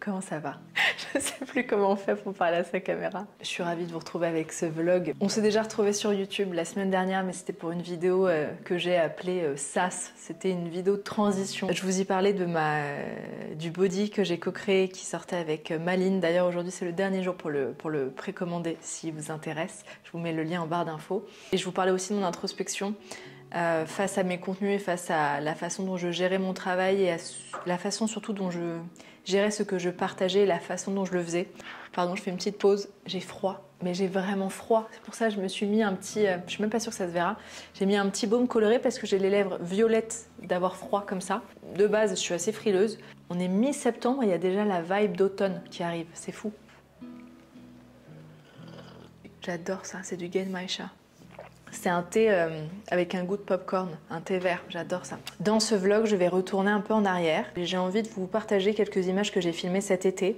comment ça va? Je sais plus comment on fait pour parler à sa caméra. Je suis ravie de vous retrouver avec ce vlog. On s'est déjà retrouvé sur YouTube la semaine dernière, mais c'était pour une vidéo que j'ai appelée SAS. C'était une vidéo de transition. Je vous y parlais de du body que j'ai co-créé qui sortait avec Maline. D'ailleurs aujourd'hui c'est le dernier jour pour le précommander si vous intéresse. Je vous mets le lien en barre d'infos. Et je vous parlais aussi de mon introspection. Face à mes contenus et face à la façon dont je gérais mon travail et à la façon surtout dont je gérais ce que je partageais et la façon dont je le faisais. Pardon, je fais une petite pause, j'ai froid, mais j'ai vraiment froid. C'est pour ça que je me suis mis un petit, je suis même pas sûre que ça se verra, j'ai mis un petit baume coloré parce que j'ai les lèvres violettes d'avoir froid comme ça. De base, je suis assez frileuse. On est mi-septembre et il y a déjà la vibe d'automne qui arrive, c'est fou. J'adore ça, c'est du Genmaicha. C'est un thé avec un goût de popcorn, un thé vert, j'adore ça. Dans ce vlog, je vais retourner un peu en arrière. J'ai envie de vous partager quelques images que j'ai filmées cet été,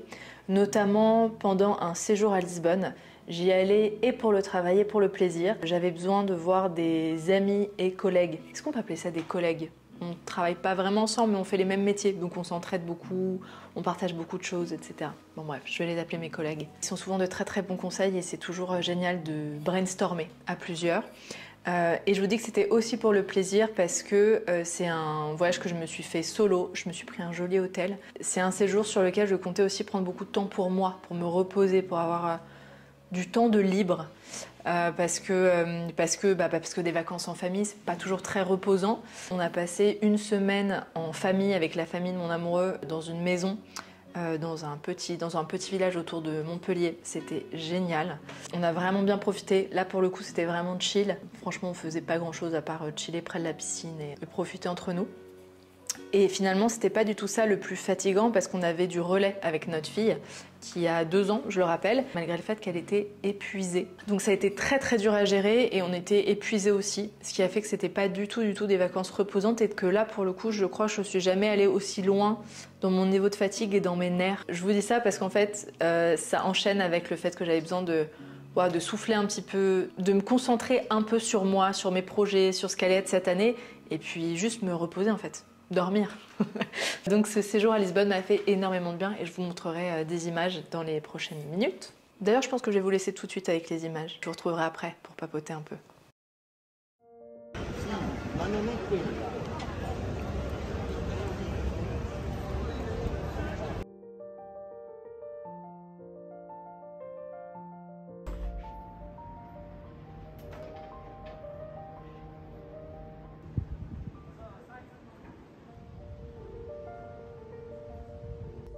notamment pendant un séjour à Lisbonne. J'y allais et pour le travail et pour le plaisir. J'avais besoin de voir des amis et collègues. Est-ce qu'on peut appeler ça des collègues? On ne travaille pas vraiment ensemble, mais on fait les mêmes métiers, donc on s'entraide beaucoup, on partage beaucoup de choses, etc. Bon bref, je vais les appeler mes collègues. Ils sont souvent de très très bons conseils et c'est toujours génial de brainstormer à plusieurs. Et je vous dis que c'était aussi pour le plaisir parce que c'est un voyage que je me suis fait solo, je me suis pris un joli hôtel. C'est un séjour sur lequel je comptais aussi prendre beaucoup de temps pour moi, pour me reposer, pour avoir du temps de libre. Parce que des vacances en famille, c'est pas toujours très reposant. On a passé une semaine en famille avec la famille de mon amoureux dans une maison, dans un petit village autour de Montpellier. C'était génial. On a vraiment bien profité. Là pour le coup c'était vraiment chill. Franchement on faisait pas grand chose à part chiller près de la piscine et profiter entre nous. Et finalement, c'était pas du tout ça le plus fatigant parce qu'on avait du relais avec notre fille qui a 2 ans, je le rappelle, malgré le fait qu'elle était épuisée. Donc ça a été très très dur à gérer et on était épuisés aussi, ce qui a fait que c'était pas du tout des vacances reposantes et que là, pour le coup, je crois que je suis jamais allée aussi loin dans mon niveau de fatigue et dans mes nerfs. Je vous dis ça parce qu'en fait, ça enchaîne avec le fait que j'avais besoin de souffler un petit peu, de me concentrer un peu sur moi, sur mes projets, sur ce qu'allait être cette année et puis juste me reposer en fait. Dormir. Donc ce séjour à Lisbonne m'a fait énormément de bien et je vous montrerai des images dans les prochaines minutes. D'ailleurs, je pense que je vais vous laisser tout de suite avec les images. Je vous retrouverai après pour papoter un peu.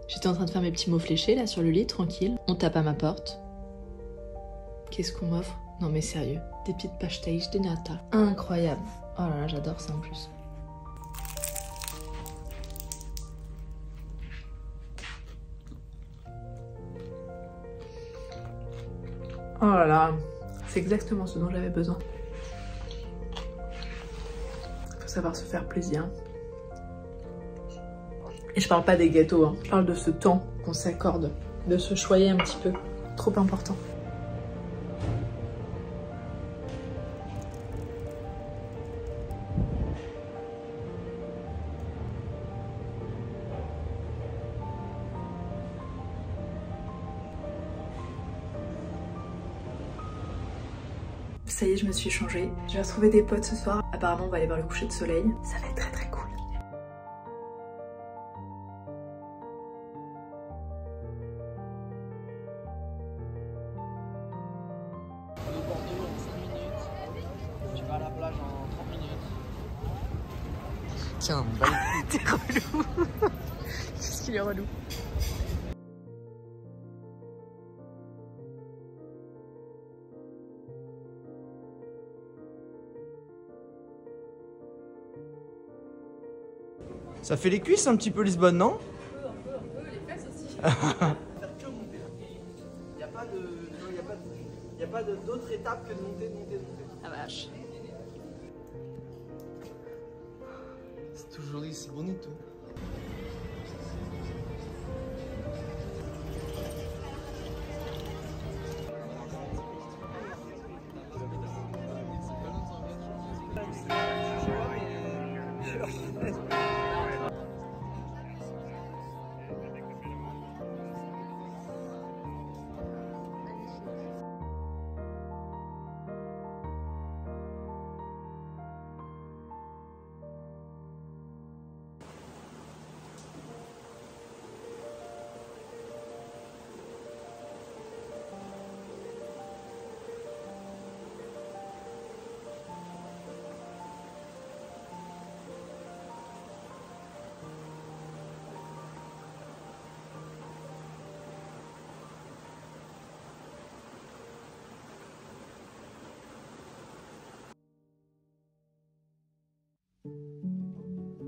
J'étais en train de faire mes petits mots fléchés là sur le lit, tranquille. On tape à ma porte. Qu'est-ce qu'on m'offre? Non mais sérieux, des petites pastéis de nata. Incroyable. Oh là là, j'adore ça en plus. Oh là là, c'est exactement ce dont j'avais besoin. Faut savoir se faire plaisir. Et je parle pas des gâteaux, hein. Je parle de ce temps qu'on s'accorde, de se choyer un petit peu. Trop important. Ça y est, je me suis changée. Je vais retrouver des potes ce soir. Apparemment, on va aller voir le coucher de soleil. Ça va être très très cool. À la plage en 30 minutes. Tiens, bah T'es relou. Qu'est-ce qu'il est relou. ça fait les cuisses un petit peu Lisbonne, non? Un peu, les fesses aussi. Il n'y a pas d'autre étape que de monter. Ah vache. C'est toujours joli, c'est bonito.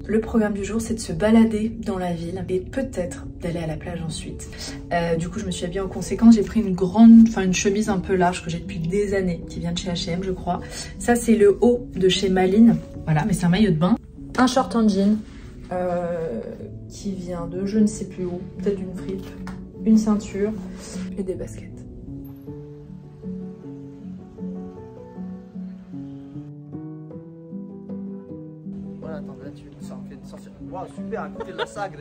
Le programme du jour, c'est de se balader dans la ville et peut-être d'aller à la plage ensuite. Du coup, je me suis habillée en conséquence. J'ai pris une chemise un peu large que j'ai depuis des années, qui vient de chez H&M, je crois. Ça, c'est le haut de chez Malines. Voilà, mais c'est un maillot de bain. Un short en jean qui vient de je ne sais plus où, peut-être d'une fripe, une ceinture et des baskets. Voilà, attends, là tu fais une sortie. Waouh, super, à côté de la Sagre,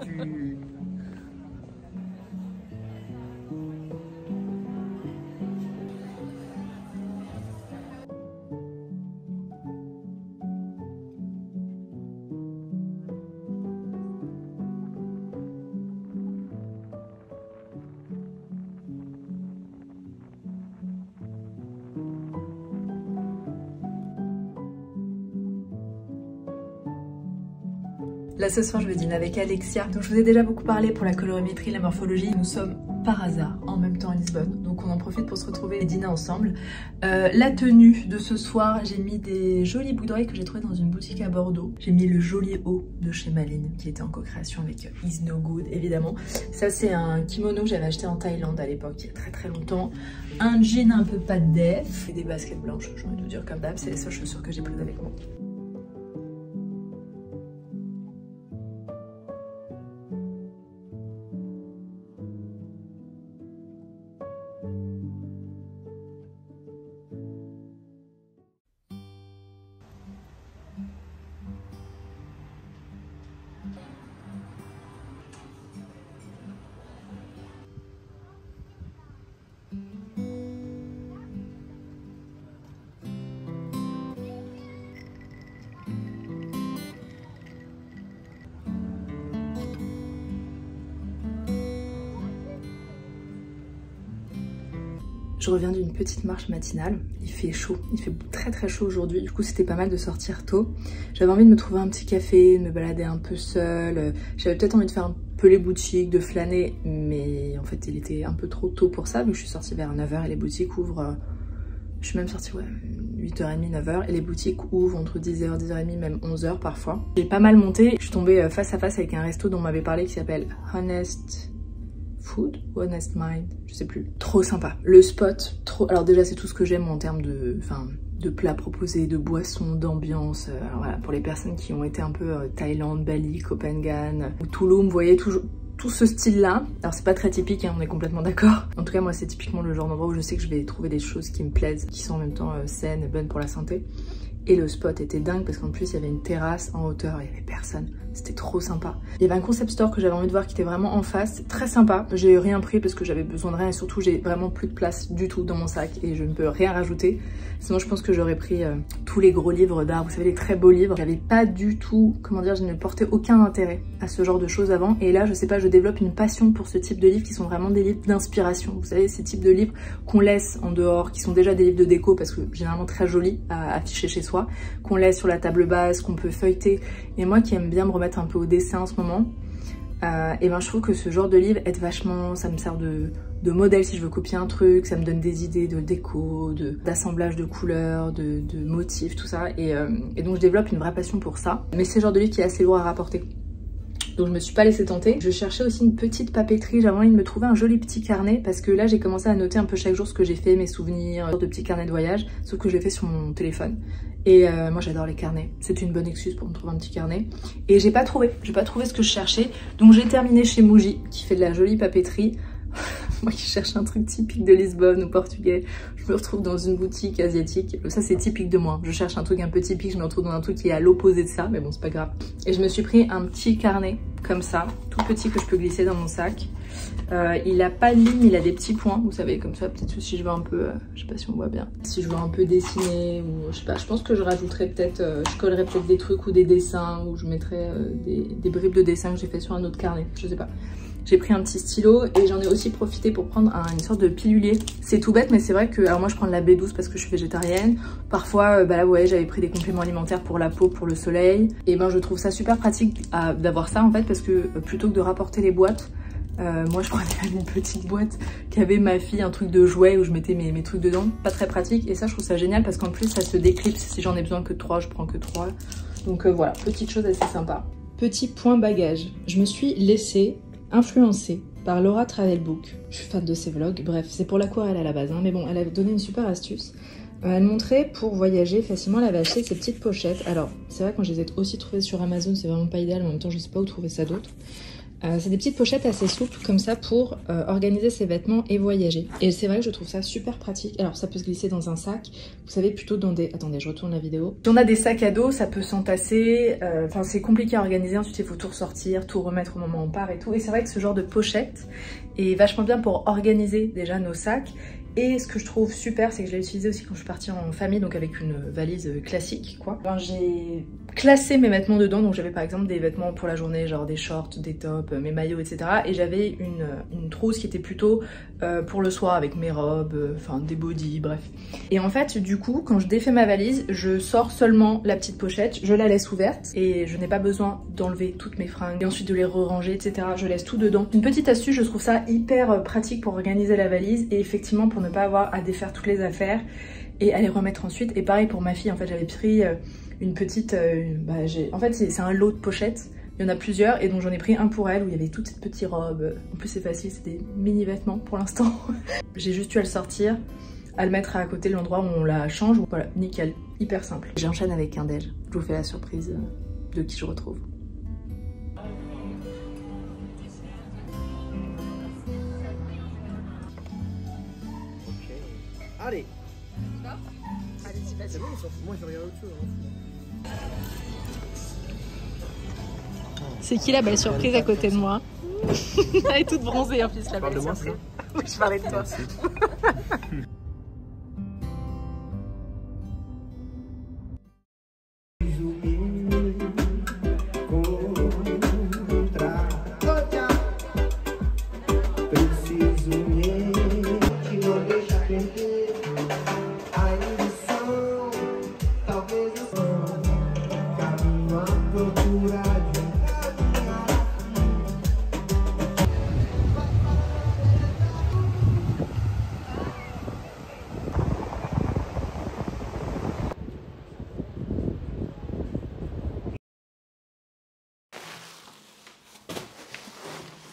tu... Là ce soir je vais dîner avec Alexia, donc je vous ai déjà beaucoup parlé pour la colorimétrie, la morphologie. Nous sommes par hasard en même temps à Lisbonne, donc on en profite pour se retrouver et dîner ensemble. La tenue de ce soir, j'ai mis des jolies boucles d'oreilles que j'ai trouvées dans une boutique à Bordeaux. J'ai mis le joli haut de chez Malines qui était en co-création avec Is No Good évidemment. Ça c'est un kimono que j'avais acheté en Thaïlande à l'époque il y a très longtemps. Un jean un peu pas de def et des baskets blanches, j'ai envie de vous dire comme d'hab, c'est les seules chaussures que j'ai prises avec moi. Je reviens d'une petite marche matinale, il fait chaud, il fait très chaud aujourd'hui, du coup c'était pas mal de sortir tôt. J'avais envie de me trouver un petit café, de me balader un peu seule, j'avais peut-être envie de faire un peu les boutiques, de flâner, mais en fait il était un peu trop tôt pour ça, donc je suis sortie vers 9h et les boutiques ouvrent, je suis même sortie 8h30, 9h, et les boutiques ouvrent entre 10h, 10h30, même 11h parfois. J'ai pas mal monté, je suis tombée face à face avec un resto dont on m'avait parlé qui s'appelle Honest Food, Honest Mind, je sais plus. Trop sympa. Le spot, trop... Alors déjà c'est tout ce que j'aime en termes de plats proposés, de boissons, d'ambiance. Voilà, pour les personnes qui ont été un peu Thaïlande, Bali, Copenhague ou Tulum, vous voyez tout ce style-là. Alors c'est pas très typique, hein, on est complètement d'accord. En tout cas moi c'est typiquement le genre d'endroit où je sais que je vais trouver des choses qui me plaisent, qui sont en même temps saines et bonnes pour la santé. Et le spot était dingue parce qu'en plus il y avait une terrasse en hauteur et il y avait personne. C'était trop sympa. Il y avait un concept store que j'avais envie de voir qui était vraiment en face. Très sympa. J'ai rien pris parce que j'avais besoin de rien et surtout j'ai vraiment plus de place du tout dans mon sac et je ne peux rien rajouter. Sinon je pense que j'aurais pris tous les gros livres d'art, vous savez les très beaux livres. J'avais pas du tout, comment dire, je ne portais aucun intérêt à ce genre de choses avant. Et là je sais pas, je développe une passion pour ce type de livres qui sont vraiment des livres d'inspiration. Vous savez ces types de livres qu'on laisse en dehors, qui sont déjà des livres de déco parce que généralement très jolis à afficher chez soi, qu'on laisse sur la table basse, qu'on peut feuilleter. Et moi qui aime bien me remettre un peu au dessin en ce moment, et ben je trouve que ce genre de livre aide vachement, ça me sert de modèle si je veux copier un truc, ça me donne des idées de déco, d'assemblage de couleurs, de motifs, tout ça, et donc je développe une vraie passion pour ça. Mais c'est le genre de livre qui est assez lourd à rapporter. Donc je me suis pas laissée tenter. Je cherchais aussi une petite papeterie, j'avais envie de me trouver un joli petit carnet parce que là j'ai commencé à noter un peu chaque jour ce que j'ai fait, mes souvenirs, de petits carnets de voyage, sauf que je l'ai fait sur mon téléphone. Et moi j'adore les carnets, c'est une bonne excuse pour me trouver un petit carnet. Et j'ai pas trouvé ce que je cherchais. Donc j'ai terminé chez Muji qui fait de la jolie papeterie. Moi qui cherche un truc typique de Lisbonne ou portugais, je me retrouve dans une boutique asiatique. Ça c'est typique de moi, je cherche un truc un peu typique, je me retrouve dans un truc qui est à l'opposé de ça, mais bon c'est pas grave. Et je me suis pris un petit carnet comme ça, tout petit que je peux glisser dans mon sac. Il a pas de ligne, il a des petits points, vous savez, comme ça, peut-être si je veux un peu, je sais pas si on voit bien, si je veux un peu dessiner, ou je sais pas, je pense que je rajouterais peut-être, je collerais peut-être des trucs ou des dessins, ou je mettrais des bribes de dessins que j'ai fait sur un autre carnet, je sais pas. J'ai pris un petit stylo et j'en ai aussi profité pour prendre une sorte de pilulier. C'est tout bête mais c'est vrai que, alors moi je prends de la B12 parce que je suis végétarienne. Parfois, bah là vous voyez, j'avais pris des compléments alimentaires pour la peau, pour le soleil. Et ben je trouve ça super pratique d'avoir ça en fait parce que plutôt que de rapporter les boîtes, moi je prenais même une petite boîte qu'avait ma fille, un truc de jouet où je mettais mes trucs dedans. Pas très pratique et ça je trouve ça génial parce qu'en plus ça se déclipse. Si j'en ai besoin que 3, je prends que 3. Donc voilà, petite chose assez sympa. Petit point bagage, je me suis laissée influencer par Laura Travelbook. Je suis fan de ses vlogs, bref, c'est pour l'aquarelle à la base, hein, mais bon, elle a donné une super astuce. Elle montrait pour voyager facilement, elle avait acheté ces petites pochettes. Alors, c'est vrai, quand je les ai aussi trouvées sur Amazon, c'est vraiment pas idéal, mais en même temps, je sais pas où trouver ça d'autre. C'est des petites pochettes assez souples comme ça pour organiser ses vêtements et voyager. Et c'est vrai que je trouve ça super pratique. Alors ça peut se glisser dans un sac, vous savez, plutôt dans des... Attendez, je retourne la vidéo. Si on a des sacs à dos, ça peut s'entasser, enfin c'est compliqué à organiser, ensuite il faut tout ressortir, tout remettre au moment où on part et tout. Et c'est vrai que ce genre de pochette est vachement bien pour organiser déjà nos sacs. Et ce que je trouve super, c'est que je l'ai utilisé aussi quand je suis partie en famille, donc avec une valise classique, quoi. Ben, j'ai classé mes vêtements dedans, donc j'avais par exemple des vêtements pour la journée, genre des shorts, des tops, mes maillots, etc. Et j'avais une trousse qui était plutôt pour le soir, avec mes robes, enfin des bodys, bref. Et en fait, du coup, quand je défais ma valise, je sors seulement la petite pochette, je la laisse ouverte, et je n'ai pas besoin d'enlever toutes mes fringues, et ensuite de les ranger, etc. Je laisse tout dedans. Une petite astuce, je trouve ça hyper pratique pour organiser la valise, et effectivement pour ne pas avoir à défaire toutes les affaires et à les remettre ensuite. Et pareil pour ma fille, en fait j'avais pris une petite... en fait c'est un lot de pochettes, il y en a plusieurs et donc j'en ai pris un pour elle où il y avait toutes ces petites robes. En plus c'est facile, c'est des mini vêtements pour l'instant. J'ai juste eu à le sortir, à le mettre à côté de l'endroit où on la change. Voilà, nickel, hyper simple. J'enchaîne avec un déj, je vous fais la surprise de qui je retrouve. Allez. Allez-y, vas-y. C'est bon, moi je regarde autre chose. C'est qui la belle surprise à côté de moi? Elle est toute bronzée en plus, la belle surprise. Oui, je parlais de toi.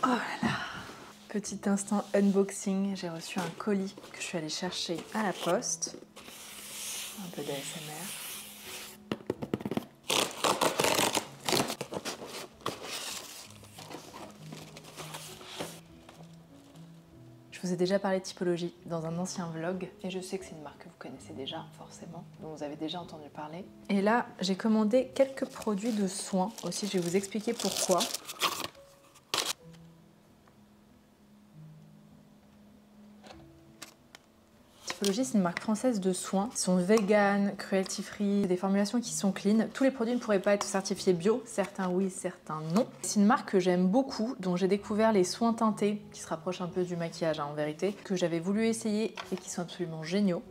Oh là là. Petit instant unboxing, j'ai reçu un colis que je suis allée chercher à la poste. Un peu d'ASMR. Je vous ai déjà parlé de Typologie dans un ancien vlog et je sais que c'est une marque que vous connaissez déjà forcément, dont vous avez déjà entendu parler. Et là, j'ai commandé quelques produits de soins aussi, je vais vous expliquer pourquoi. Typologie, c'est une marque française de soins. Ils sont vegan, cruelty free, des formulations qui sont clean. Tous les produits ne pourraient pas être certifiés bio, certains oui, certains non. C'est une marque que j'aime beaucoup, dont j'ai découvert les soins teintés, qui se rapprochent un peu du maquillage en vérité, que j'avais voulu essayer et qui sont absolument géniaux.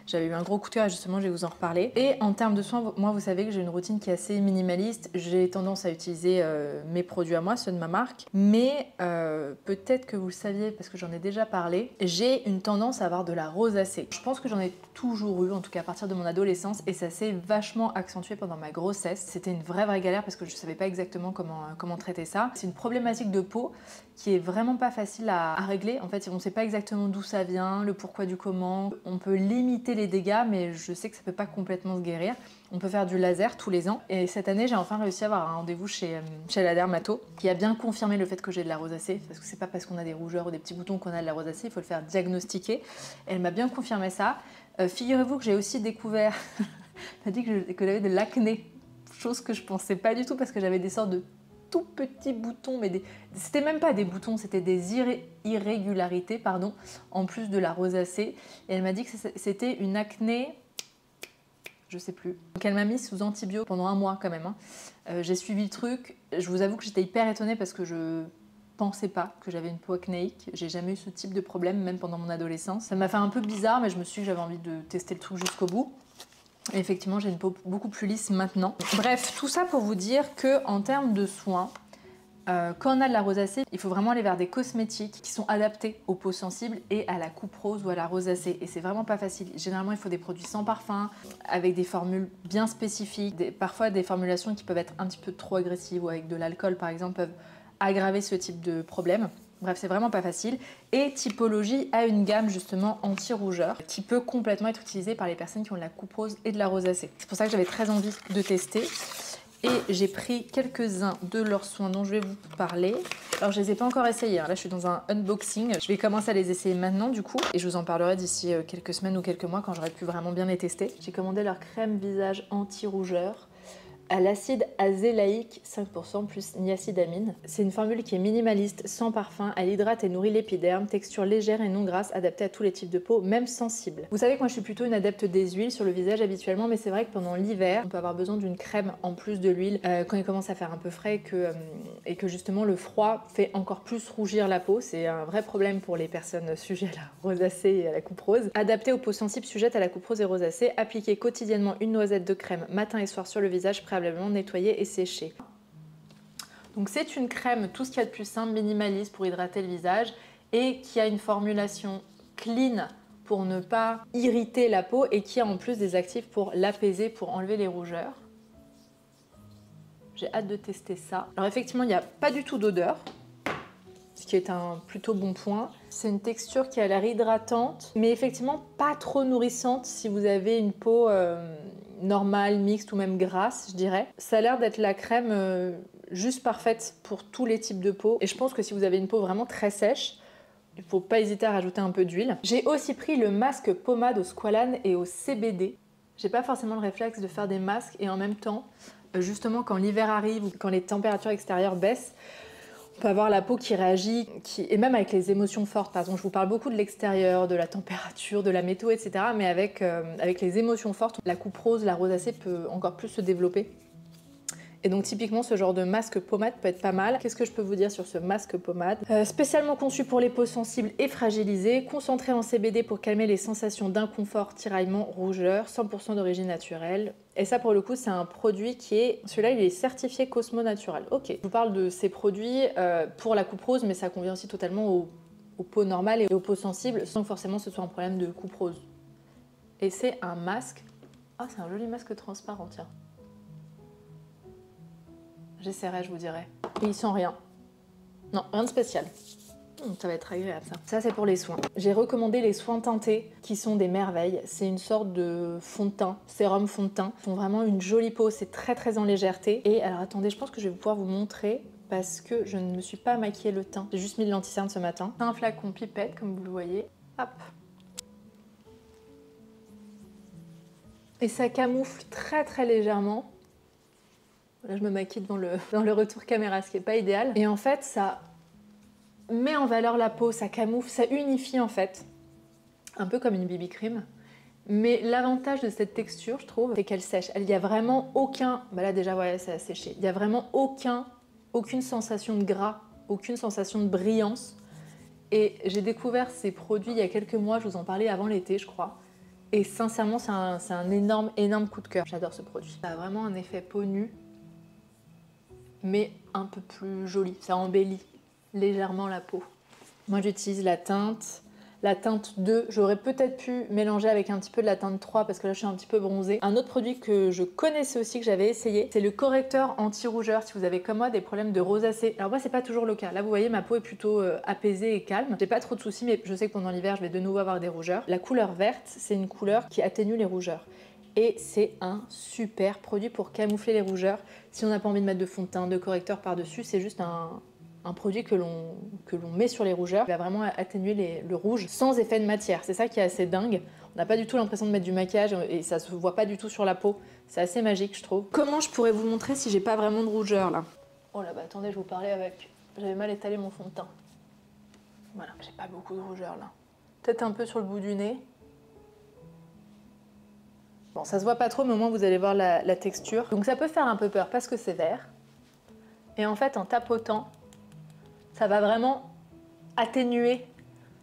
J'avais eu un gros coup de cœur et justement je vais vous en reparler. Et en termes de soins, moi vous savez que j'ai une routine qui est assez minimaliste. J'ai tendance à utiliser mes produits à moi, ceux de ma marque. Mais peut-être que vous le saviez parce que j'en ai déjà parlé, j'ai une tendance à avoir de la rosacée. Je pense que j'en ai toujours eu, en tout cas à partir de mon adolescence, et ça s'est vachement accentué pendant ma grossesse. C'était une vraie galère parce que je savais pas exactement comment traiter ça. C'est une problématique de peau qui est vraiment pas facile à régler. En fait, on sait pas exactement d'où ça vient, le pourquoi du comment. On peut limiter les dégâts, mais je sais que ça peut pas complètement se guérir. On peut faire du laser tous les ans. Et cette année, j'ai enfin réussi à avoir un rendez-vous chez la dermato, qui a bien confirmé le fait que j'ai de la rosacée, parce que c'est pas parce qu'on a des rougeurs ou des petits boutons qu'on a de la rosacée, il faut le faire diagnostiquer. Elle m'a bien confirmé ça. Figurez-vous que j'ai aussi découvert, elle m'a dit que j'avais de l'acné, chose que je pensais pas du tout, parce que j'avais des sortes de tout petits boutons, mais c'était même pas des boutons, c'était des irrégularités, pardon, en plus de la rosacée. Et elle m'a dit que c'était une acné, je sais plus. Donc elle m'a mis sous antibio pendant un mois quand même. Hein. J'ai suivi le truc, je vous avoue que j'étais hyper étonnée parce que je pensais pas que j'avais une peau acnéique. J'ai jamais eu ce type de problème, même pendant mon adolescence. Ça m'a fait un peu bizarre, mais je me suis dit que j'avais envie de tester le truc jusqu'au bout. Et effectivement, j'ai une peau beaucoup plus lisse maintenant. Bref, tout ça pour vous dire que en termes de soins, Quand on a de la rosacée, il faut vraiment aller vers des cosmétiques qui sont adaptés aux peaux sensibles et à la coupe rose ou à la rosacée. Et c'est vraiment pas facile. Généralement, il faut des produits sans parfum, avec des formules bien spécifiques. Parfois, des formulations qui peuvent être un petit peu trop agressives ou avec de l'alcool, par exemple, peuvent aggraver ce type de problème. Bref, c'est vraiment pas facile. Et Typologie a une gamme justement anti-rougeur qui peut complètement être utilisée par les personnes qui ont de la coupe rose et de la rosacée. C'est pour ça que j'avais très envie de tester. Et j'ai pris quelques-uns de leurs soins dont je vais vous parler. Alors je les ai pas encore essayés, hein. Là je suis dans un unboxing. Je vais commencer à les essayer maintenant du coup. Et je vous en parlerai d'ici quelques semaines ou quelques mois quand j'aurai pu vraiment bien les tester. J'ai commandé leur crème visage anti-rougeur à l'acide azélaïque 5% plus niacidamine. C'est une formule qui est minimaliste, sans parfum, elle hydrate et nourrit l'épiderme, texture légère et non grasse, adaptée à tous les types de peau, même sensibles. Vous savez que moi je suis plutôt une adepte des huiles sur le visage habituellement, mais c'est vrai que pendant l'hiver, on peut avoir besoin d'une crème en plus de l'huile quand il commence à faire un peu frais et que justement le froid fait encore plus rougir la peau. C'est un vrai problème pour les personnes sujettes à la rosacée et à la coupe rose. Adaptée aux peaux sensibles sujettes à la coupe rose et rosacée, appliquez quotidiennement une noisette de crème matin et soir sur le visage, préalablement nettoyer et sécher. Donc c'est une crème, tout ce qu'il y a de plus simple, minimaliste pour hydrater le visage et qui a une formulation clean pour ne pas irriter la peau et qui a en plus des actifs pour l'apaiser, pour enlever les rougeurs. J'ai hâte de tester ça. Alors effectivement, il n'y a pas du tout d'odeur, ce qui est un plutôt bon point. C'est une texture qui a l'air hydratante, mais effectivement pas trop nourrissante si vous avez une peau normale, mixte ou même grasse, je dirais. Ça a l'air d'être la crème juste parfaite pour tous les types de peau. Et je pense que si vous avez une peau vraiment très sèche, il ne faut pas hésiter à rajouter un peu d'huile. J'ai aussi pris le masque pommade au squalane et au CBD. J'ai pas forcément le réflexe de faire des masques et en même temps, justement quand l'hiver arrive ou quand les températures extérieures baissent, on peut avoir la peau qui réagit, et même avec les émotions fortes. Par exemple, je vous parle beaucoup de l'extérieur, de la température, de la météo, etc. Mais avec les émotions fortes, la coupe rose, la rosacée peut encore plus se développer. Et donc typiquement ce genre de masque pommade peut être pas mal. Qu'est-ce que je peux vous dire sur ce masque pommade? Spécialement conçu pour les peaux sensibles et fragilisées, concentré en CBD pour calmer les sensations d'inconfort, tiraillement, rougeur, 100% d'origine naturelle. Et ça pour le coup c'est un produit qui est, celui-là il est certifié Cosmo Natural. Ok, je vous parle de ces produits pour la coupe rose mais ça convient aussi totalement aux peaux normales et aux peaux sensibles sans que forcément ce soit un problème de coupe rose. Et c'est un masque, ah c'est un joli masque transparent tiens. J'essaierai, je vous dirai. Et il sent rien. Non, rien de spécial. Ça va être agréable ça. Ça c'est pour les soins. J'ai recommandé les soins teintés qui sont des merveilles. C'est une sorte de fond de teint, sérum fond de teint. Ils font vraiment une jolie peau, c'est très en légèreté. Et alors attendez, je pense que je vais pouvoir vous montrer parce que je ne me suis pas maquillé le teint. J'ai juste mis de l'anti-cerne ce matin. Un flacon pipette comme vous le voyez. Hop. Et ça camoufle très légèrement. Là, je me maquille dans le retour caméra, ce qui n'est pas idéal. Et en fait, ça met en valeur la peau, ça camoufle, ça unifie en fait. Un peu comme une BB cream. Mais l'avantage de cette texture, je trouve, c'est qu'elle sèche. Il n'y a vraiment aucun... Bah là déjà, voilà, ça a séché. Il n'y a vraiment aucune sensation de gras, aucune sensation de brillance. Et j'ai découvert ces produits il y a quelques mois, je vous en parlais avant l'été, je crois. Et sincèrement, c'est un énorme coup de cœur. J'adore ce produit. Ça a vraiment un effet peau nue, mais un peu plus joli. Ça embellit légèrement la peau. Moi, j'utilise la teinte 2. J'aurais peut-être pu mélanger avec un petit peu de la teinte 3 parce que là, je suis un petit peu bronzée. Un autre produit que je connaissais aussi, que j'avais essayé, c'est le correcteur anti-rougeur. Si vous avez comme moi des problèmes de rosacée. Alors moi, c'est pas toujours le cas. Là, vous voyez, ma peau est plutôt apaisée et calme. J'ai pas trop de soucis, mais je sais que pendant l'hiver, je vais de nouveau avoir des rougeurs. La couleur verte, c'est une couleur qui atténue les rougeurs. Et c'est un super produit pour camoufler les rougeurs. Si on n'a pas envie de mettre de fond de teint, de correcteur par-dessus, c'est juste un produit que l'on met sur les rougeurs. Il va vraiment atténuer le rouge sans effet de matière. C'est ça qui est assez dingue. On n'a pas du tout l'impression de mettre du maquillage et ça se voit pas du tout sur la peau. C'est assez magique, je trouve. Comment je pourrais vous montrer si j'ai pas vraiment de rougeur là? Oh là, bah attendez, je vous parlais avec... J'avais mal étalé mon fond de teint. Voilà, j'ai pas beaucoup de rougeur là. Peut-être un peu sur le bout du nez. Bon, ça se voit pas trop, mais au moins vous allez voir la texture. Donc ça peut faire un peu peur parce que c'est vert. Et en fait, en tapotant, ça va vraiment atténuer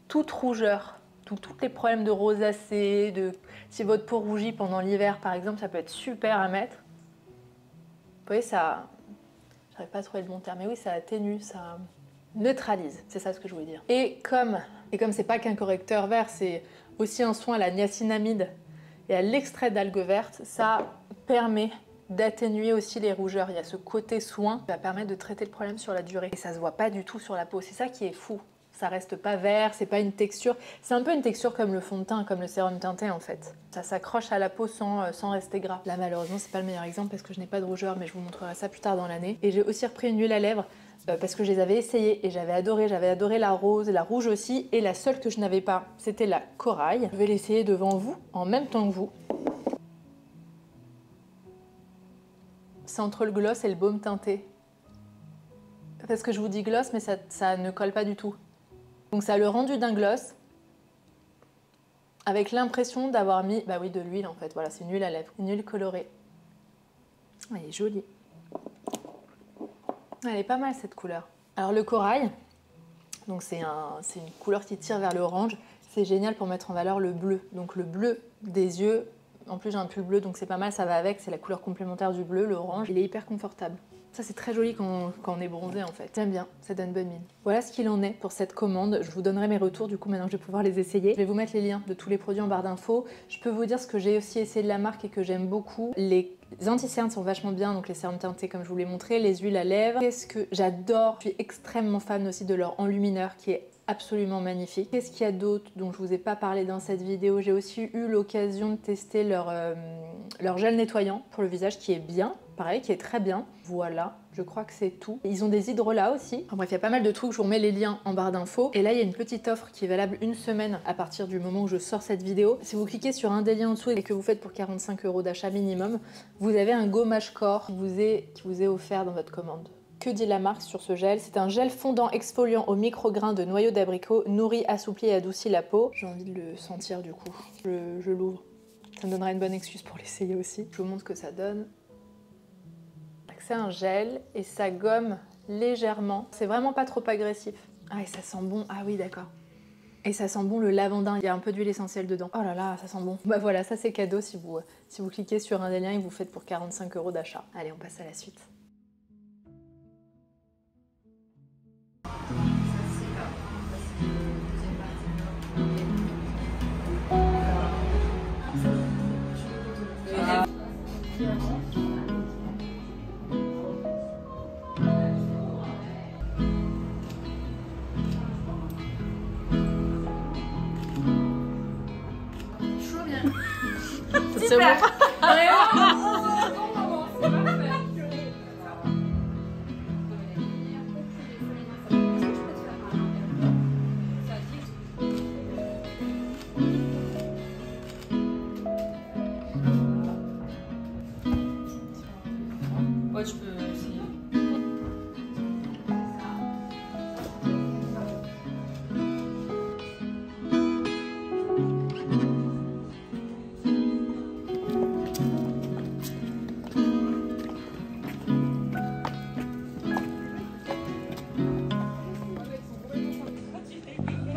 toute rougeur, tous les problèmes de rosacée, si votre peau rougit pendant l'hiver par exemple, ça peut être super à mettre. Vous voyez, ça, J'arrive pas à trouver le bon terme, mais oui, ça atténue, ça neutralise, c'est ça ce que je voulais dire. Et comme c'est pas qu'un correcteur vert, c'est aussi un soin à la niacinamide et à l'extrait d'algues vertes, ça permet d'atténuer aussi les rougeurs. Il y a ce côté soin qui va permettre de traiter le problème sur la durée. Et ça se voit pas du tout sur la peau, c'est ça qui est fou. Ça reste pas vert, c'est pas une texture. C'est un peu une texture comme le fond de teint, comme le sérum teinté en fait. Ça s'accroche à la peau sans rester gras. Là malheureusement c'est pas le meilleur exemple parce que je n'ai pas de rougeur, mais je vous montrerai ça plus tard dans l'année. Et j'ai aussi repris une huile à lèvres parce que je les avais essayées et j'avais adoré la rose, la rouge aussi. Et la seule que je n'avais pas, c'était la corail. Je vais l'essayer devant vous en même temps que vous. C'est entre le gloss et le baume teinté. Parce que je vous dis gloss, mais ça ne colle pas du tout. Donc ça a le rendu d'un gloss, avec l'impression d'avoir mis, bah oui, de l'huile en fait. Voilà, c'est une huile à lèvres, une huile colorée. Elle est jolie. Elle est pas mal cette couleur. Alors le corail, donc c'est une couleur qui tire vers l'orange. C'est génial pour mettre en valeur le bleu. Donc le bleu des yeux. En plus j'ai un pull bleu donc c'est pas mal, ça va avec, c'est la couleur complémentaire du bleu, l'orange. Il est hyper confortable. Ça c'est très joli quand on est bronzé en fait. J'aime bien, ça donne bonne mine. Voilà ce qu'il en est pour cette commande. Je vous donnerai mes retours du coup maintenant que je vais pouvoir les essayer. Je vais vous mettre les liens de tous les produits en barre d'infos. Je peux vous dire ce que j'ai aussi essayé de la marque et que j'aime beaucoup. Les anti-cernes sont vachement bien, donc les sérums teintés comme je vous l'ai montré, les huiles à lèvres. Qu'est-ce que j'adore, je suis extrêmement fan aussi de leur enlumineur qui est absolument magnifique. Qu'est-ce qu'il y a d'autre dont je vous ai pas parlé dans cette vidéo? J'ai aussi eu l'occasion de tester leur gel nettoyant pour le visage qui est bien, pareil, qui est très bien. Voilà, je crois que c'est tout. Ils ont des hydrolats aussi. Enfin bref, il y a pas mal de trucs, je vous remets les liens en barre d'infos. Et là, il y a une petite offre qui est valable une semaine à partir du moment où je sors cette vidéo. Si vous cliquez sur un des liens en dessous et que vous faites pour 45 € d'achat minimum, vous avez un gommage corps qui vous est offert dans votre commande. Que dit la marque sur ce gel? C'est un gel fondant exfoliant au micro-grains de noyau d'abricot, nourrit, assouplit et adoucit la peau. J'ai envie de le sentir du coup. Je l'ouvre. Ça me donnera une bonne excuse pour l'essayer aussi. Je vous montre ce que ça donne. C'est un gel et ça gomme légèrement. C'est vraiment pas trop agressif. Ah et ça sent bon. Ah oui d'accord. Et ça sent bon le lavandin. Il y a un peu d'huile essentielle dedans. Oh là là, ça sent bon. Bah voilà, ça c'est cadeau si vous cliquez sur un des liens et vous faites pour 45 € d'achat. Allez, on passe à la suite. C'est bon. Ouais, tu peux essayer.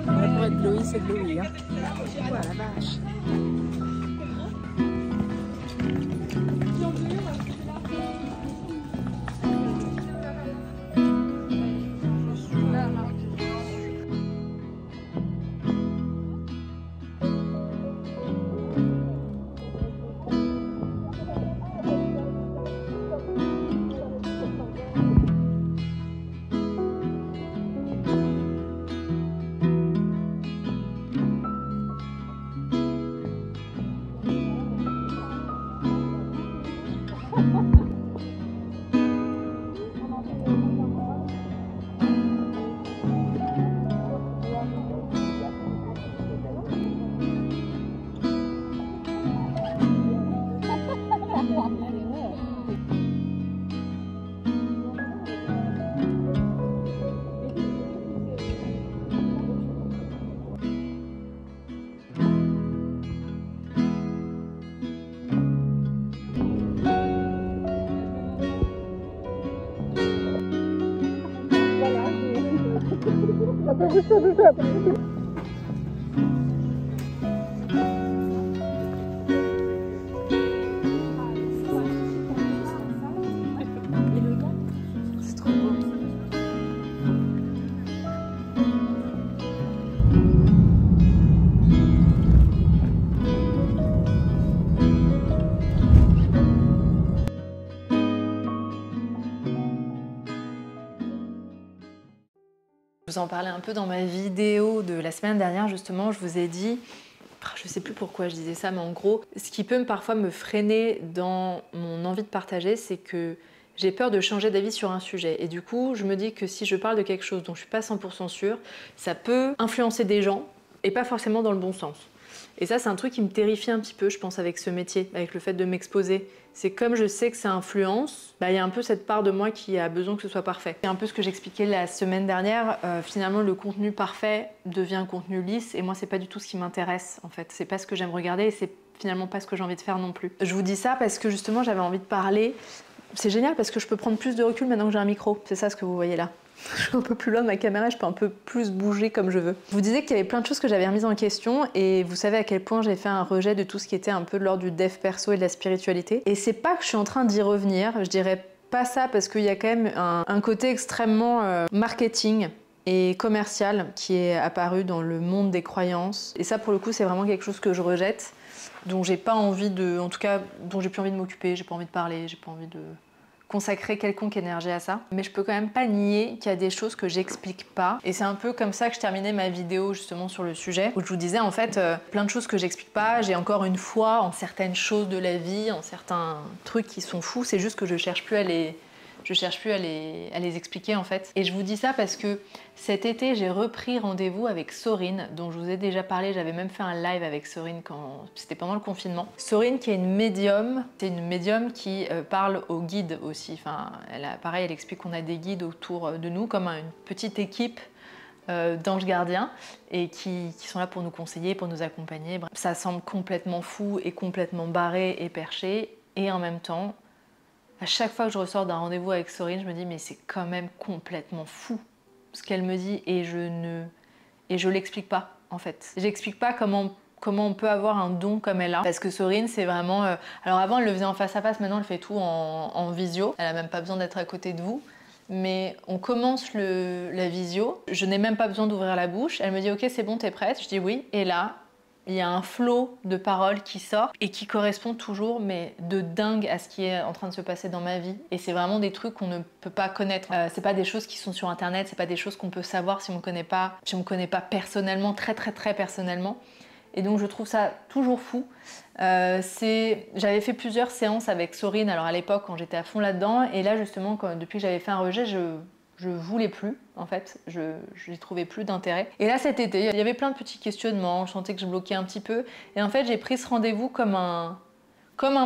Pour être glowy, c'est glowy. Hein. Oh la vache. Je vous en parlais un peu dans ma vidéo de la semaine dernière, justement, je vous ai dit, je sais plus pourquoi je disais ça, mais en gros, ce qui peut parfois me freiner dans mon envie de partager, c'est que j'ai peur de changer d'avis sur un sujet. Et du coup, je me dis que si je parle de quelque chose dont je suis pas 100% sûre, ça peut influencer des gens, et pas forcément dans le bon sens. Et ça, c'est un truc qui me terrifie un petit peu, je pense, avec ce métier, avec le fait de m'exposer. C'est comme je sais que ça influence, il y a un peu cette part de moi qui a besoin que ce soit parfait. C'est un peu ce que j'expliquais la semaine dernière. Finalement, le contenu parfait devient un contenu lisse, et moi, c'est pas du tout ce qui m'intéresse, en fait. C'est pas ce que j'aime regarder, et c'est finalement pas ce que j'ai envie de faire non plus. Je vous dis ça parce que justement, j'avais envie de parler. C'est génial parce que je peux prendre plus de recul maintenant que j'ai un micro. C'est ça ce que vous voyez là. Je suis un peu plus loin de ma caméra, je peux un peu plus bouger comme je veux. Je vous disais qu'il y avait plein de choses que j'avais remises en question et vous savez à quel point j'ai fait un rejet de tout ce qui était un peu de l'ordre du dev perso et de la spiritualité. Et c'est pas que je suis en train d'y revenir, je dirais pas ça parce qu'il y a quand même un côté extrêmement marketing et commercial qui est apparu dans le monde des croyances. Et ça pour le coup c'est vraiment quelque chose que je rejette, dont j'ai pas envie de, en tout cas dont j'ai plus envie de m'occuper, j'ai pas envie de parler, j'ai pas envie de consacrer quelconque énergie à ça. Mais je peux quand même pas nier qu'il y a des choses que j'explique pas. Et c'est un peu comme ça que je terminais ma vidéo justement sur le sujet, où je vous disais en fait plein de choses que j'explique pas. J'ai encore une foi en certaines choses de la vie, en certains trucs qui sont fous. C'est juste que je cherche plus à les expliquer en fait. Et je vous dis ça parce que cet été, j'ai repris rendez-vous avec Sorine, dont je vous ai déjà parlé. J'avais même fait un live avec Sorine quand c'était pendant le confinement. Sorine qui est une médium, c'est une médium qui parle aux guides aussi. Enfin, pareil, elle explique qu'on a des guides autour de nous, comme une petite équipe d'anges gardiens et qui sont là pour nous conseiller, pour nous accompagner. Bref, ça semble complètement fou et complètement barré et perché. Et en même temps, à chaque fois que je ressors d'un rendez-vous avec Sorine, je me dis mais c'est quand même complètement fou ce qu'elle me dit et je l'explique pas en fait. J'explique pas comment on peut avoir un don comme elle a. Parce que Sorine, c'est vraiment... alors avant, elle le faisait en face à face, maintenant elle fait tout en visio. Elle a même pas besoin d'être à côté de vous. Mais on commence la visio, je n'ai même pas besoin d'ouvrir la bouche. Elle me dit ok c'est bon, t'es prête? Je dis oui. Et là, il y a un flot de paroles qui sort et qui correspond toujours, mais de dingue à ce qui est en train de se passer dans ma vie. Et c'est vraiment des trucs qu'on ne peut pas connaître. C'est pas des choses qui sont sur internet, c'est pas des choses qu'on peut savoir si on me connaît pas personnellement, très personnellement. Et donc je trouve ça toujours fou. J'avais fait plusieurs séances avec Sorine, alors à l'époque quand j'étais à fond là-dedans, et là justement depuis que j'avais fait un rejet, je voulais plus, en fait, je n'y trouvais plus d'intérêt. Et là, cet été, il y avait plein de petits questionnements, je sentais que je bloquais un petit peu. Et en fait, j'ai pris ce rendez-vous comme un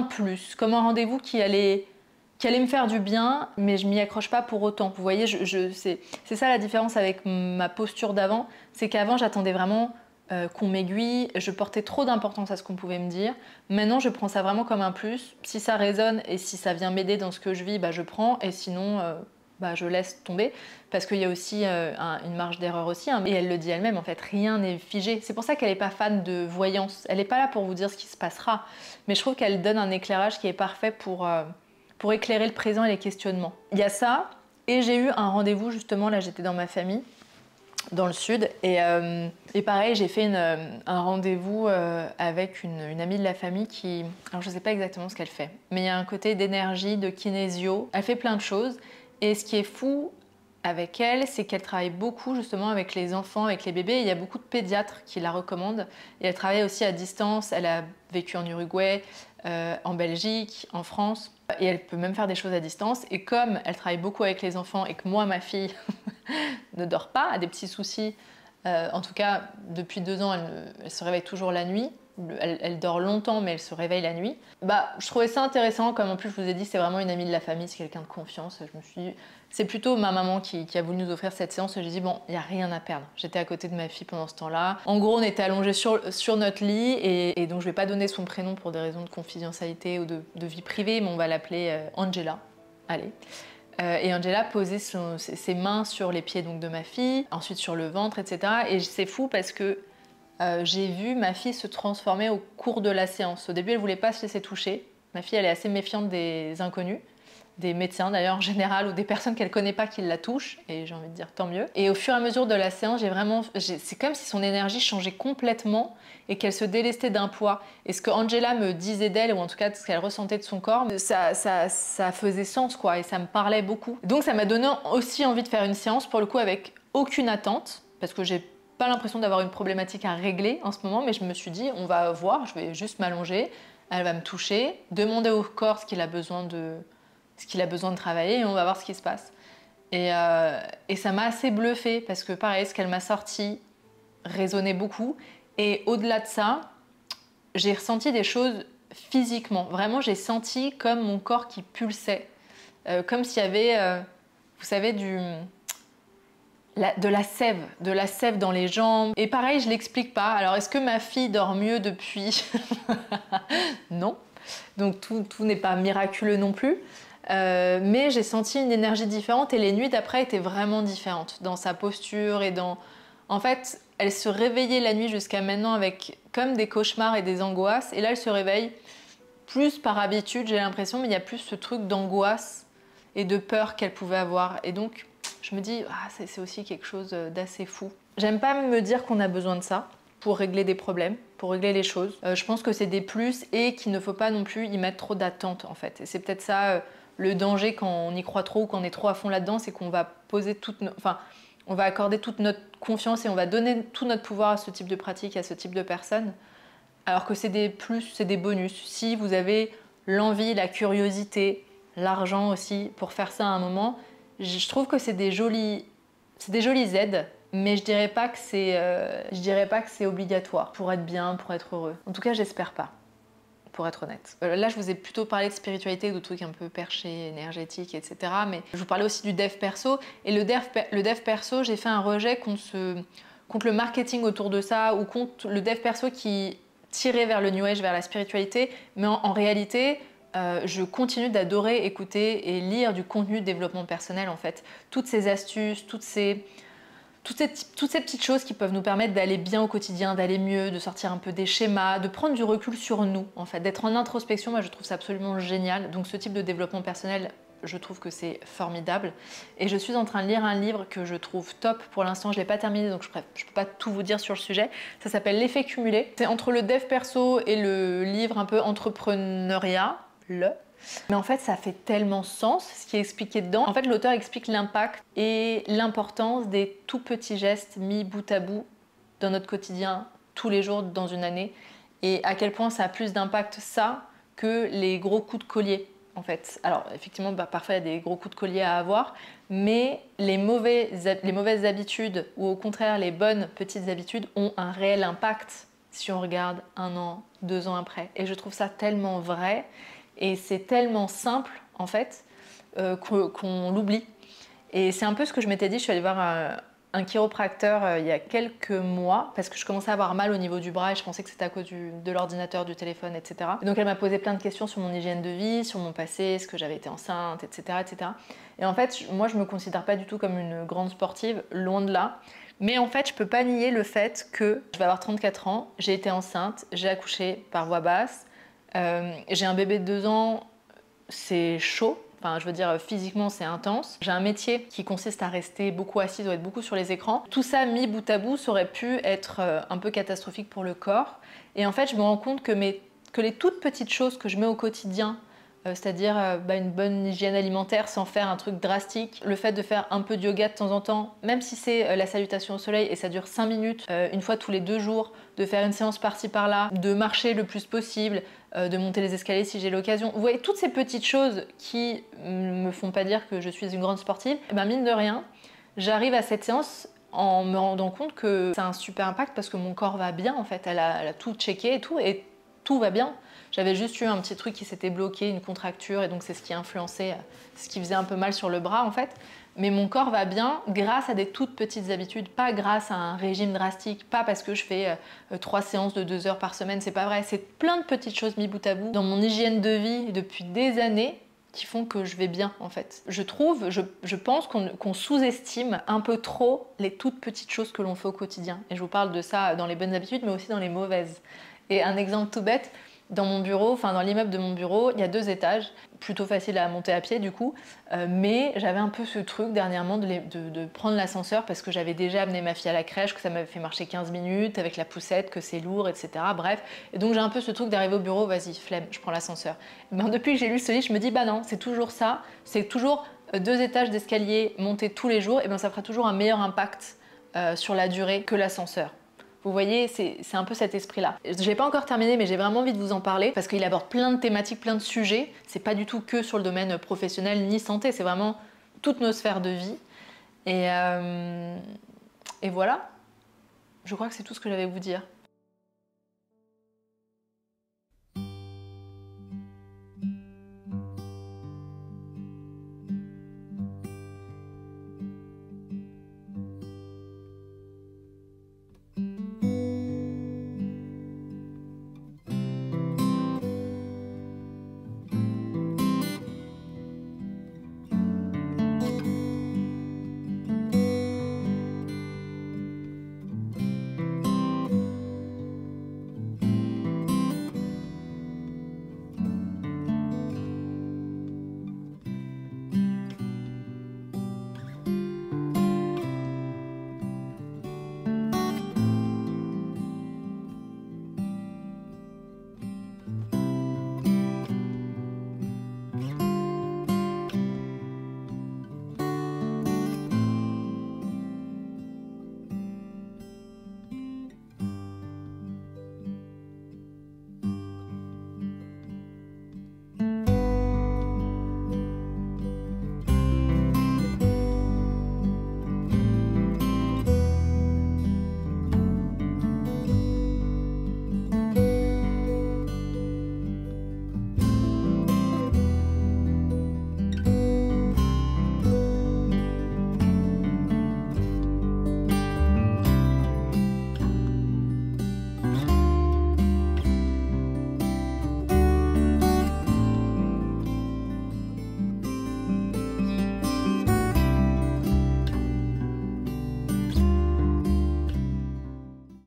plus, comme un rendez-vous qui allait me faire du bien, mais je m'y accroche pas pour autant. Vous voyez, c'est ça la différence avec ma posture d'avant, c'est qu'avant, j'attendais vraiment qu'on m'aiguille, je portais trop d'importance à ce qu'on pouvait me dire. Maintenant, je prends ça vraiment comme un plus. Si ça résonne et si ça vient m'aider dans ce que je vis, bah, je prends, et sinon... je laisse tomber, parce qu'il y a aussi une marge d'erreur aussi, hein. Et elle le dit elle-même, en fait, rien n'est figé. C'est pour ça qu'elle n'est pas fan de voyance. Elle n'est pas là pour vous dire ce qui se passera, mais je trouve qu'elle donne un éclairage qui est parfait pour éclairer le présent et les questionnements. Il y a ça, et j'ai eu un rendez-vous, justement, là j'étais dans ma famille, dans le sud, et pareil, j'ai fait un rendez-vous avec une amie de la famille qui... Alors je ne sais pas exactement ce qu'elle fait, mais il y a un côté d'énergie, de kinésio, elle fait plein de choses. Et ce qui est fou avec elle, c'est qu'elle travaille beaucoup justement avec les enfants, avec les bébés. Il y a beaucoup de pédiatres qui la recommandent. Et elle travaille aussi à distance. Elle a vécu en Uruguay, en Belgique, en France. Et elle peut même faire des choses à distance. Et comme elle travaille beaucoup avec les enfants et que moi, ma fille, ne dort pas, a des petits soucis, en tout cas, depuis 2 ans, elle se réveille toujours la nuit. Elle dort longtemps, mais elle se réveille la nuit. Je trouvais ça intéressant, comme en plus je vous ai dit, c'est vraiment une amie de la famille, c'est quelqu'un de confiance. Je me suis dit, c'est plutôt ma maman qui a voulu nous offrir cette séance. J'ai dit, bon, il n'y a rien à perdre. J'étais à côté de ma fille pendant ce temps-là. En gros, on était allongés sur notre lit, et donc je ne vais pas donner son prénom pour des raisons de confidentialité ou de vie privée, mais on va l'appeler Angela. Allez. Et Angela posait ses mains sur les pieds donc, de ma fille, ensuite sur le ventre, etc. Et c'est fou parce que j'ai vu ma fille se transformer au cours de la séance. Au début, elle ne voulait pas se laisser toucher. Ma fille, elle est assez méfiante des inconnus, des médecins d'ailleurs en général, ou des personnes qu'elle ne connaît pas qui la touchent. Et j'ai envie de dire tant mieux. Et au fur et à mesure de la séance, c'est comme si son énergie changeait complètement et qu'elle se délestait d'un poids. Et ce que Angela me disait d'elle, ou en tout cas ce qu'elle ressentait de son corps, ça faisait sens, quoi, et ça me parlait beaucoup. Donc ça m'a donné aussi envie de faire une séance, pour le coup, avec aucune attente, parce que j'ai pas l'impression d'avoir une problématique à régler en ce moment, mais je me suis dit, on va voir, je vais juste m'allonger, elle va me toucher, demander au corps ce qu'il a besoin de travailler et on va voir ce qui se passe. Et ça m'a assez bluffée parce que pareil, ce qu'elle m'a sorti résonnait beaucoup. Et au-delà de ça, j'ai ressenti des choses physiquement. Vraiment, j'ai senti comme mon corps qui pulsait. Comme s'il y avait, vous savez, de la sève dans les jambes. Et pareil, je l'explique pas. Alors, est-ce que ma fille dort mieux depuis? Non. Donc, tout n'est pas miraculeux non plus. Mais j'ai senti une énergie différente et les nuits d'après étaient vraiment différentes dans sa posture et dans... En fait, elle se réveillait la nuit jusqu'à maintenant avec comme des cauchemars et des angoisses. Et là, elle se réveille plus par habitude, j'ai l'impression, mais il y a plus ce truc d'angoisse et de peur qu'elle pouvait avoir. Et donc, je me dis, ah, c'est aussi quelque chose d'assez fou. J'aime pas me dire qu'on a besoin de ça pour régler des problèmes, pour régler les choses. Je pense que c'est des plus et qu'il ne faut pas non plus y mettre trop d'attente, en fait. Et c'est peut-être ça... le danger quand on y croit trop ou quand on est trop à fond là-dedans, c'est qu'on va poser on va accorder toute notre confiance et on va donner tout notre pouvoir à ce type de pratique, à ce type de personnes. Alors que c'est des plus, c'est des bonus. Si vous avez l'envie, la curiosité, l'argent aussi pour faire ça à un moment, je trouve que c'est des jolies aides, mais je dirais pas que c'est obligatoire pour être bien, pour être heureux. En tout cas, j'espère pas. Pour être honnête. Là, je vous ai plutôt parlé de spiritualité, de trucs un peu perchés, énergétiques, etc. Mais je vous parlais aussi du dev perso. Et le dev perso, j'ai fait un rejet contre le marketing autour de ça ou contre le dev perso qui tirait vers le New Age, vers la spiritualité. Mais en réalité, je continue d'adorer écouter et lire du contenu de développement personnel, en fait. Toutes ces astuces, toutes ces petites choses qui peuvent nous permettre d'aller bien au quotidien, d'aller mieux, de sortir un peu des schémas, de prendre du recul sur nous, en fait, d'être en introspection. Moi, je trouve ça absolument génial. Donc, ce type de développement personnel, je trouve que c'est formidable. Et je suis en train de lire un livre que je trouve top. Pour l'instant, je ne l'ai pas terminé, donc je ne peux pas tout vous dire sur le sujet. Ça s'appelle L'effet cumulé. C'est entre le dev perso et le livre un peu entrepreneuriat, mais en fait, ça fait tellement sens ce qui est expliqué dedans. En fait, l'auteur explique l'impact et l'importance des tout petits gestes mis bout à bout dans notre quotidien, tous les jours dans une année, et à quel point ça a plus d'impact ça que les gros coups de collier, en fait. Alors, effectivement, parfois, il y a des gros coups de collier à avoir, mais les mauvaises habitudes, ou au contraire, les bonnes petites habitudes, ont un réel impact si on regarde 1 an, 2 ans après. Et je trouve ça tellement vrai. Et c'est tellement simple, en fait, qu'on l'oublie. Et c'est un peu ce que je m'étais dit. Je suis allée voir un chiropracteur il y a quelques mois parce que je commençais à avoir mal au niveau du bras et je pensais que c'était à cause de l'ordinateur, du téléphone, etc. Et donc elle m'a posé plein de questions sur mon hygiène de vie, sur mon passé, est-ce que j'avais été enceinte, etc., etc. Et en fait, moi, je me considère pas du tout comme une grande sportive, loin de là. Mais en fait, je peux pas nier le fait que je vais avoir 34 ans, j'ai été enceinte, j'ai accouché par voie basse, j'ai un bébé de 2 ans, c'est chaud. Enfin, je veux dire, physiquement, c'est intense. J'ai un métier qui consiste à rester beaucoup assise ou être beaucoup sur les écrans. Tout ça, mis bout à bout, ça aurait pu être un peu catastrophique pour le corps. Et en fait, je me rends compte que les toutes petites choses que je mets au quotidien, c'est-à-dire une bonne hygiène alimentaire sans faire un truc drastique, le fait de faire un peu de yoga de temps en temps, même si c'est la salutation au soleil et ça dure 5 minutes, une fois tous les 2 jours, de faire une séance par-ci par-là, de marcher le plus possible, de monter les escaliers si j'ai l'occasion. Vous voyez, toutes ces petites choses qui me font pas dire que je suis une grande sportive, mine de rien, j'arrive à cette séance en me rendant compte que ça a un super impact parce que mon corps va bien en fait, elle a tout checké et tout va bien. J'avais juste eu un petit truc qui s'était bloqué, une contracture, et donc c'est ce qui a influencé, ce qui faisait un peu mal sur le bras en fait. Mais mon corps va bien grâce à des toutes petites habitudes, pas grâce à un régime drastique, pas parce que je fais 3 séances de 2 heures par semaine, c'est pas vrai. C'est plein de petites choses mises bout à bout dans mon hygiène de vie depuis des années qui font que je vais bien en fait. Je pense qu'on sous-estime un peu trop les toutes petites choses que l'on fait au quotidien. Et je vous parle de ça dans les bonnes habitudes, mais aussi dans les mauvaises. Et un exemple tout bête, dans mon bureau, dans l'immeuble de mon bureau, il y a 2 étages, plutôt facile à monter à pied du coup, mais j'avais un peu ce truc dernièrement de prendre l'ascenseur parce que j'avais déjà amené ma fille à la crèche, que ça m'avait fait marcher 15 minutes avec la poussette, que c'est lourd, etc. Bref, et donc j'ai un peu ce truc d'arriver au bureau, vas-y, flemme, je prends l'ascenseur. Depuis que j'ai lu ce livre, je me dis, bah non, c'est toujours ça, c'est toujours 2 étages d'escalier montés tous les jours, et bien ça fera toujours un meilleur impact sur la durée que l'ascenseur. Vous voyez, c'est un peu cet esprit-là. J'ai pas encore terminé, mais j'ai vraiment envie de vous en parler parce qu'il aborde plein de thématiques, plein de sujets. C'est pas du tout que sur le domaine professionnel ni santé, c'est vraiment toutes nos sphères de vie. Et voilà, je crois que c'est tout ce que j'avais à vous dire.